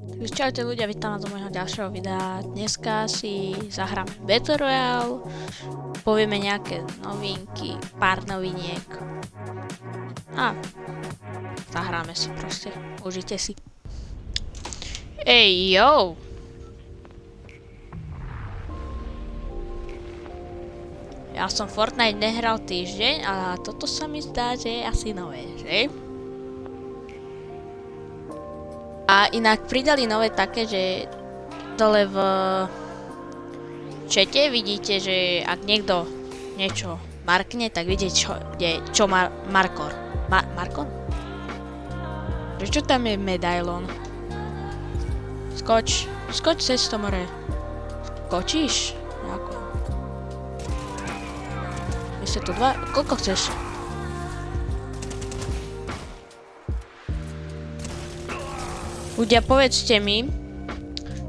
Takže čaute ľudia, vítam vás do môjho ďalšieho videa. Dneska si zahráme Battle Royale, povieme nejaké novinky, pár noviniek a zahráme si proste, užite si. Ej, yo! Ja som Fortnite nehral týždeň a toto sa mi zdá, že je asi nové, že? A inak pridali nové také, že dole v čete vidíte, že ak niekto niečo markne, tak vidieť čo má markor. Markor? Prečo tam je medailon? Skoč cez to more. Skočíš? Ako? Vy ste tu dva? Koľko chceš? Ľudia, povedzte mi,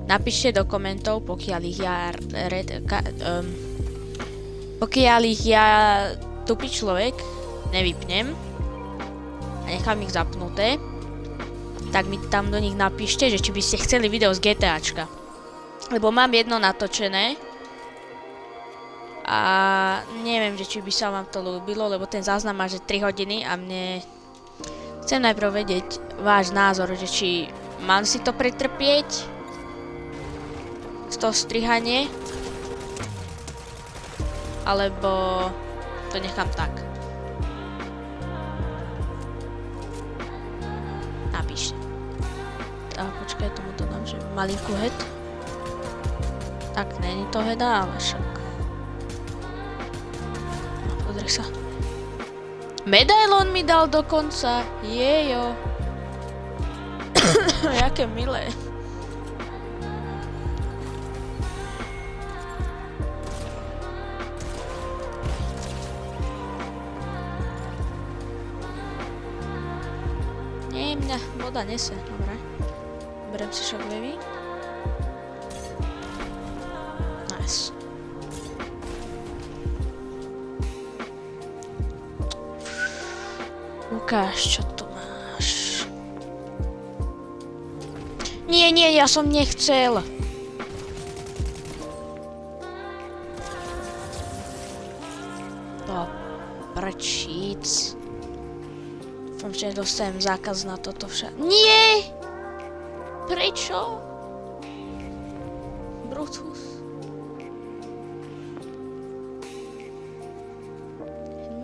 napíšte do komentov, pokiaľ ich ja tupý človek nevypnem a nechám ich zapnuté, tak mi tam do nich napíšte, že či by ste chceli video z GTAčka. Lebo mám jedno natočené a neviem, že či by sa vám to ľúbilo, lebo ten záznam má že 3 hodiny a mne chcem najprv vedieť váš názor, že či mám si to pretrpieť, to strihanie, alebo to nechám tak. Napíšte. Počkaj, tomu to dám, že malinkú head. Tak, není to heda, ale však. No, pozri sa. Medailon mi dal dokonca, jejo. Jaké milé. Nie, mňa voda nese, dobre. Berem si šoklevy. Nice. Ukáž, čo tu máš. Nie, ja som nechcel. To prčíc. Dúfam, že nedostanem zákaz na toto však. Nie! Prečo? Brutus.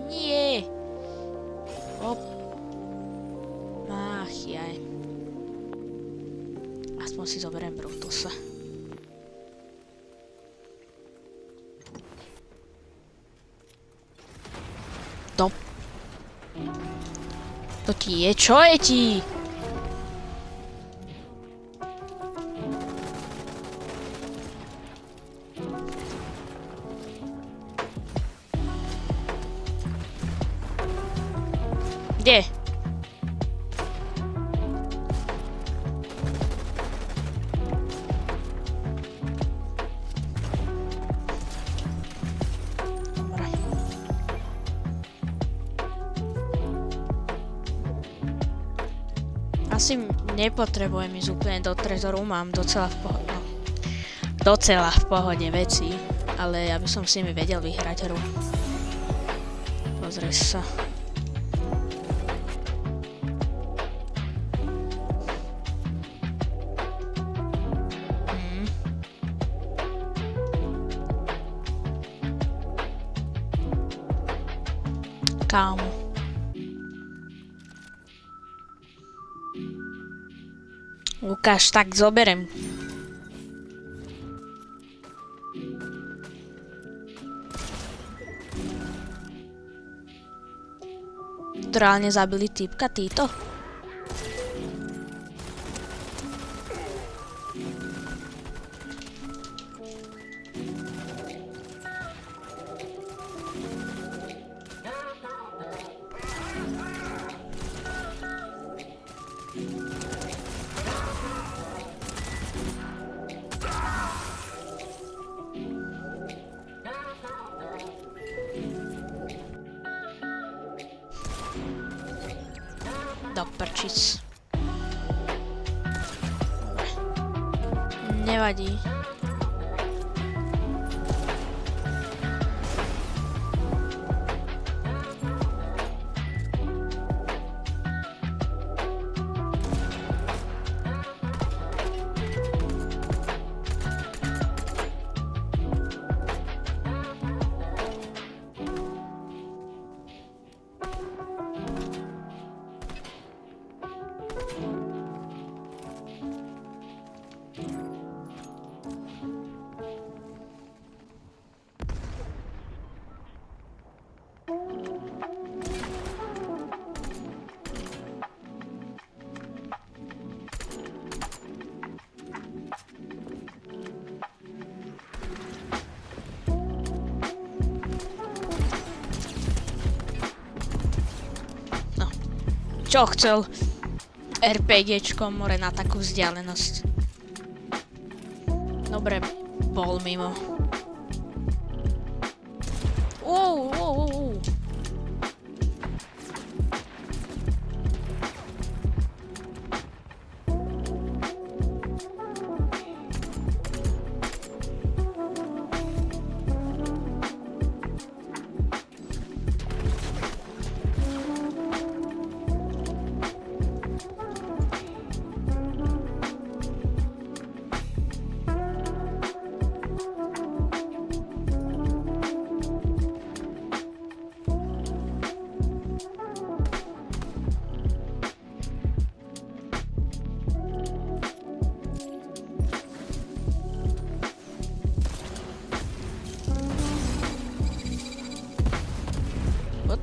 Nie. Op. Ach, jaj. Aspoň si zoberiem Brutusa. Top. To ti je? Čo je ti? Kde? Dobre. Asi nepotrebujem ísť úplne do trezoru, mám docela v pohode veci, ale ja by som si mi vedel vyhrať hru. Pozri sa. Kámo. Ukáž, tak zoberem. To reálne zabili týpka títo? Do prčic. Nevadí. Čo chcel? RPGčko more na takú vzdialenosť. Dobre, bol mimo. Wow.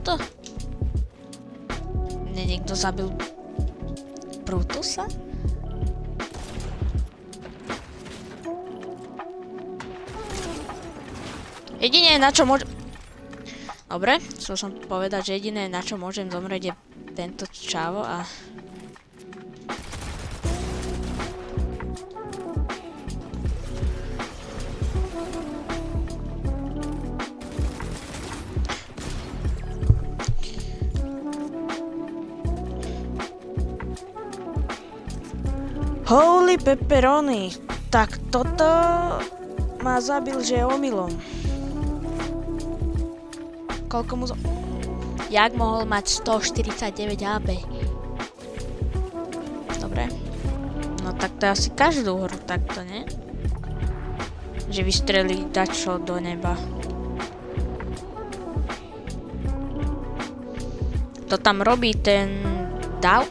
To? Niekto zabil Brutusa? Jediné na čo môžem... Dobre, chcel som povedať, že jediné na čo môžem zomrieť je tento čavo a... Holy pepperoni, tak toto ma zabil, že omylom. Koľko mu Jak mohol mať 149 HP? Dobre. No tak to je asi každú hru takto, ne? Že vystrelí dačo do neba. To tam robí ten... Dajgo?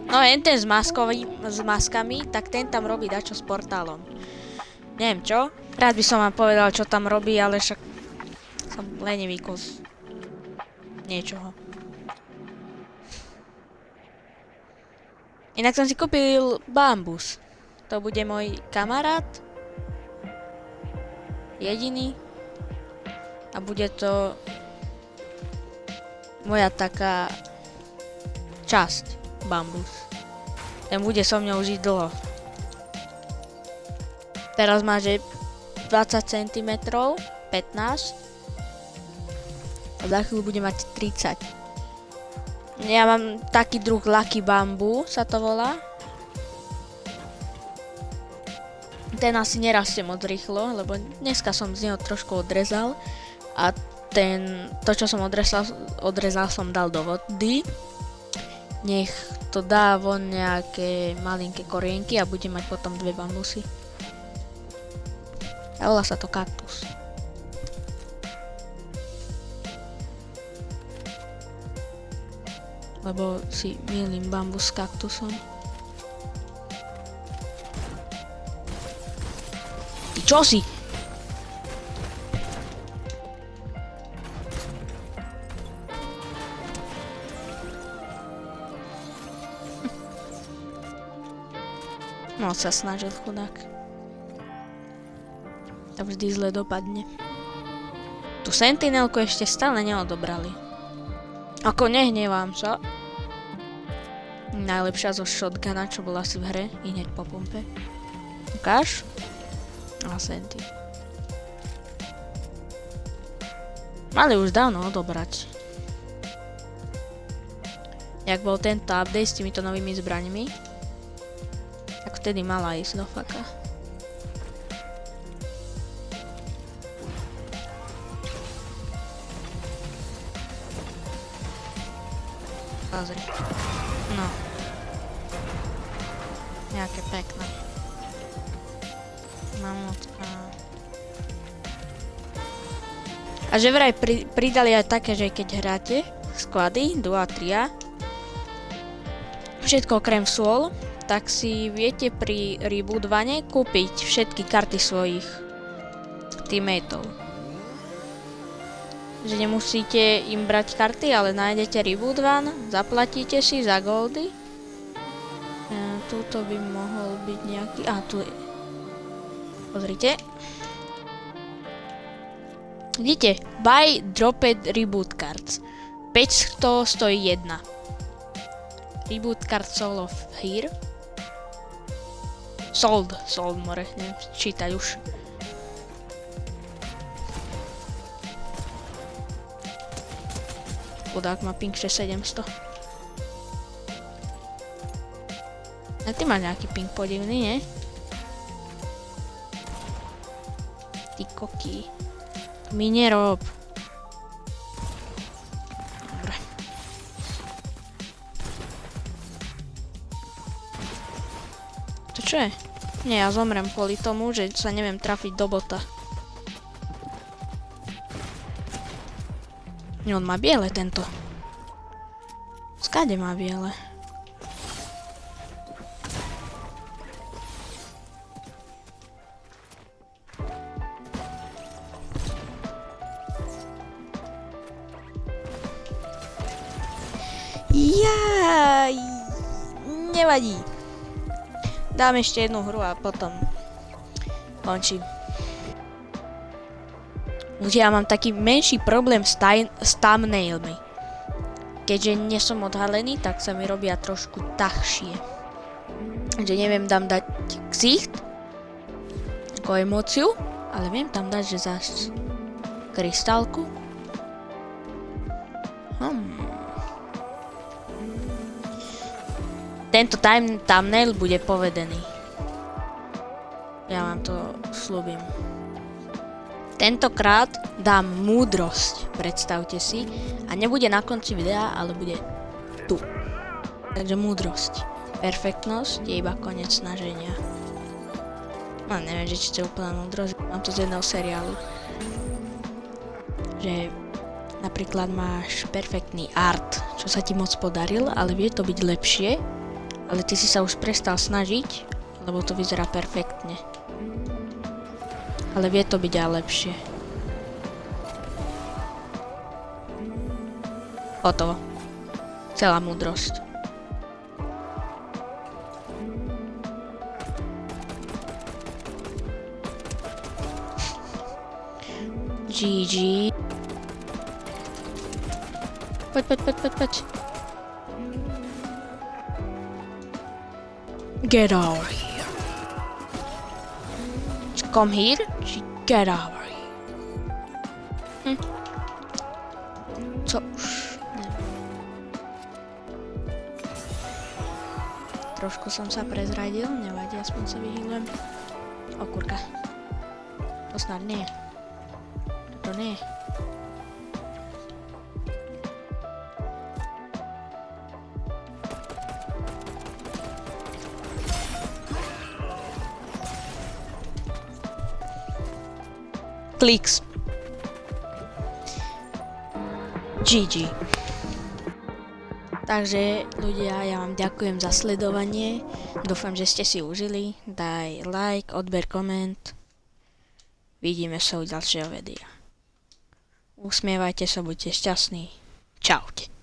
No jen ten s maskami, tak ten tam robí dačo s portálom. Neviem čo. Rád by som vám povedal, čo tam robí, ale však som lenivý kus niečoho. Inak som si kúpil bambus. To bude môj kamarát. Jediný. A bude to moja taká časť bambus. Ten bude so mňou žiť dlho. Teraz má, že 20 cm, 15 a za chvíľu bude mať 30. Ja mám taký druh Lucky Bamboo, sa to volá. Ten asi nerastie moc rýchlo, lebo dneska som z neho trošku odrezal a to, čo som odrezal som dal do vody. Nech to dá von nejaké malinké korienky a bude mať potom 2 bambusy. A volá sa to kaktus. Lebo si mýlim bambus s kaktusom. Ty čo si? No sa snažil chudák. To vždy zle dopadne. Tu sentinelku ešte stále neodobrali. Ako nehnevám sa. Najlepšia zo shotguna, čo bola asi v hre, i hneď po pumpe. Ukáž? A senty. Mali už dávno odobrať. jak bol tento update s týmito novými zbraňmi, tak vtedy mala ísť do faka. Pozri. No. Nejaké pekné. Mamutka. A že vraj pridali aj také, že keď hráte sklady 2 a 3, všetko okrem sol, tak si viete pri Reboot 1 kúpiť všetky karty svojich teammateov. Že nemusíte im brať karty, ale nájdete Reboot 1, zaplatíte si za goldy. Tuto by mohol byť nejaký... tu je. Pozrite. Vidíte, buy dropped reboot cards. 500 stojí 1. Reboot card sold of here. Sold more, neviem čítať už. Chudák má ping 6700. A ty máš nejaký ping podivný, nie? Ty koky. Mi nerob. Dobre. To čo je? Nie, ja zomrem kvôli tomu, že sa neviem trafiť do bota. On má biele tento. Skade má biele. Jaj, nevadí. Dám ešte jednu hru a potom končím. Už ja mám taký menší problém s thumbnailmi. Keďže nie som odhalený, tak sa mi robia trošku tahšie. Že neviem tam dať ksicht, ako emóciu, ale viem tam dať, že zás krystálku. Tento thumbnail bude povedený. Ja vám to sľubím. Tentokrát dám múdrosť, predstavte si. A nebude na konci videa, ale bude tu. Takže múdrosť. Perfektnosť je iba koniec snaženia. No neviem, že či to je úplná múdrosť. Mám to z jedného seriálu. Že napríklad máš perfektný art, čo sa ti moc podaril, ale vie to byť lepšie. Ale ty si sa už prestal snažiť, lebo to vyzerá perfektne. Ale vie to byť aj lepšie. Hotovo. Celá múdrosť. GG. Poď. Get over here. Come here, get over here. Co už? Trošku som sa prezradil, nevadí, aspoň sa vyhýlujem. O kurka. To snad nie. To nie. Kliks. GG. Takže ľudia, ja vám ďakujem za sledovanie. Dúfam, že ste si užili. Daj like, odber, koment. Vidíme sa u ďalšieho videa. Usmievajte sa, buďte šťastní. Čaute.